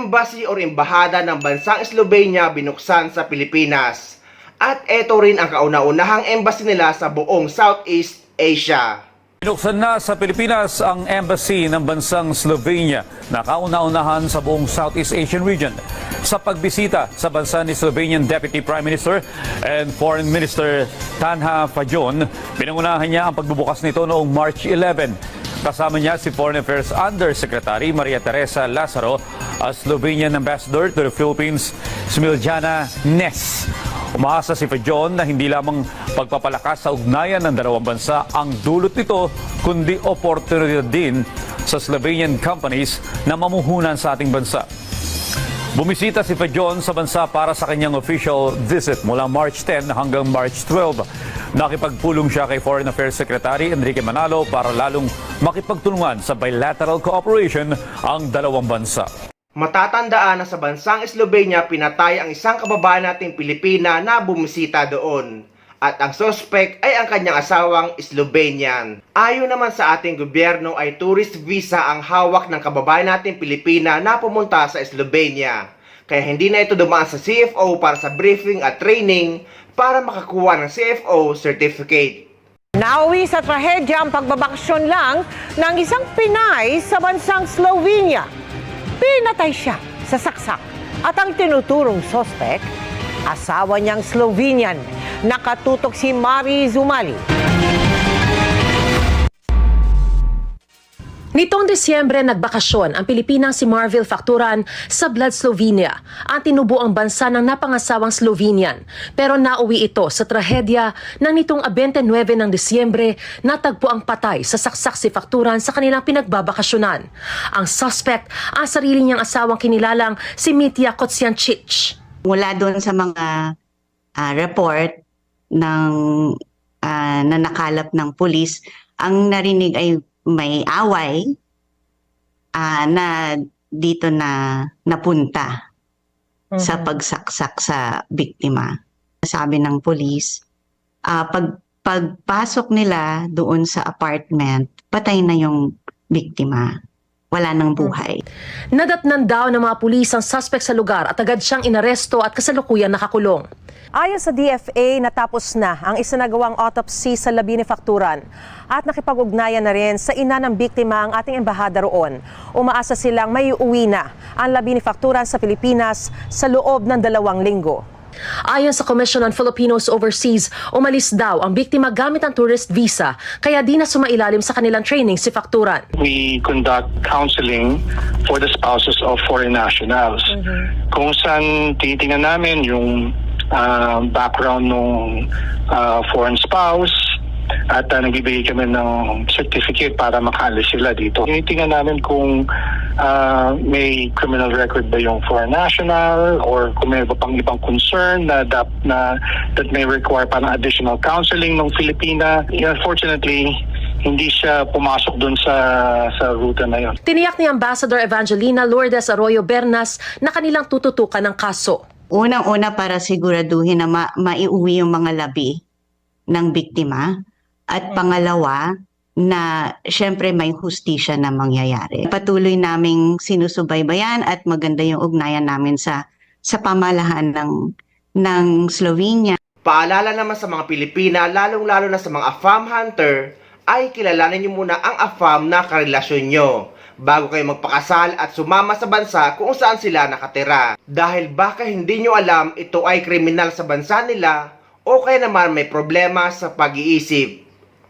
embassy or embahada ng bansang Slovenia binuksan sa Pilipinas. At ito rin ang kauna-unahang embassy nila sa buong Southeast Asia. Binuksan na sa Pilipinas ang embassy ng bansang Slovenia na kauna-unahan sa buong Southeast Asian region. Sa pagbisita sa bansa ni Slovenian Deputy Prime Minister and Foreign Minister Tanja Fajon, pinangunahan niya ang pagbubukas nito noong March 11. Kasama niya si Foreign Affairs Undersecretary Maria Teresa Lazaro, as Slovenian Ambassador to the Philippines, Smiljana Nes. Umaasa si Fajon na hindi lamang pagpapalakas sa ugnayan ng dalawang bansa ang dulot nito, kundi oportunidad din sa Slovenian companies na mamuhunan sa ating bansa. Bumisita si Fajon sa bansa para sa kanyang official visit mula March 10 hanggang March 12. Nakipagpulong siya kay Foreign Affairs Secretary Enrique Manalo para lalong makipagtulungan sa bilateral cooperation ang dalawang bansa. Matatandaan na sa bansang Slovenia pinatay ang isang kababayan nating Pilipina na bumisita doon. At ang suspect ay ang kanyang asawang Slovenian. Ayon naman sa ating gobyerno ay tourist visa ang hawak ng kababayan nating Pilipina na pumunta sa Slovenia. Kaya hindi na ito dumaan sa CFO para sa briefing at training para makakuha ng CFO certificate. Nauwi sa trahedya ang pagbabakasyon lang ng isang Pinay sa bansang Slovenia. Pinatay siya sa saksak at ang tinuturong suspect, asawa niyang Slovenian. Nakatutok si Mari Zumali. Nitong Disyembre, nagbakasyon ang Pilipinang si Marvil Facturan sa Bled, Slovenia. Ang tinubo ang bansa ng napangasawang Slovenian. Pero nauwi ito sa trahedya nang nitong 29 ng Disyembre natagpo ang patay sa saksak si Facturan sa kanilang pinagbabakasyonan. Ang suspect, ang sarili niyang asawang kinilalang si Mitya Kotsiancic. Mula doon sa mga report ng na nakalap ng pulis, ang narinig ay may away na dito na napunta sa pagsaksak sa biktima. Sabi ng pulis, pagpasok nila doon sa apartment, patay na yung biktima. Wala nang buhay. Nadatnan daw ng mga pulis ang suspect sa lugar at agad siyang inaresto at kasalukuyan nakakulong. Ayon sa DFA, natapos na ang isinagawang autopsy sa labi ni Facturan at nakipag-ugnayan na rin sa ina ng biktima ang ating embahada roon. Umaasa silang may uuwi na ang labi ni Facturan sa Pilipinas sa loob ng 2 linggo. Ayon sa Commission on Filipinos Overseas, umalis daw ang biktima gamit ang tourist visa kaya di na sumailalim sa kanilang training si Facturan. We conduct counseling for the spouses of foreign nationals. Kung saan tinitingnan namin yung background ng foreign spouse at nagbibigay kami ng certificate para makaalis sila dito. Tinitingnan namin kung may criminal record ba yung foreign national or kung may pang ibang concern that may require pa ng additional counseling ng Filipina. Unfortunately, hindi siya pumasok dun sa ruta na yun. Tiniyak ni Ambassador Evangelina Lourdes Arroyo Bernas na kanilang tututukan ng kaso. Unang-una para siguraduhin na maiuwi yung mga labi ng biktima. At pangalawa, na syempre may hustisya na mangyayari. Patuloy naming sinusubaybayan at maganda yung ugnayan namin sa pamalahan ng Slovenia. Paalala naman sa mga Pilipina, lalong-lalo na sa mga AFAM hunter, ay kilalanin niyo muna ang AFAM na karelasyon nyo bago kayo magpakasal at sumama sa bansa kung saan sila nakatira. Dahil baka hindi nyo alam ito ay kriminal sa bansa nila o kaya naman may problema sa pag-iisip.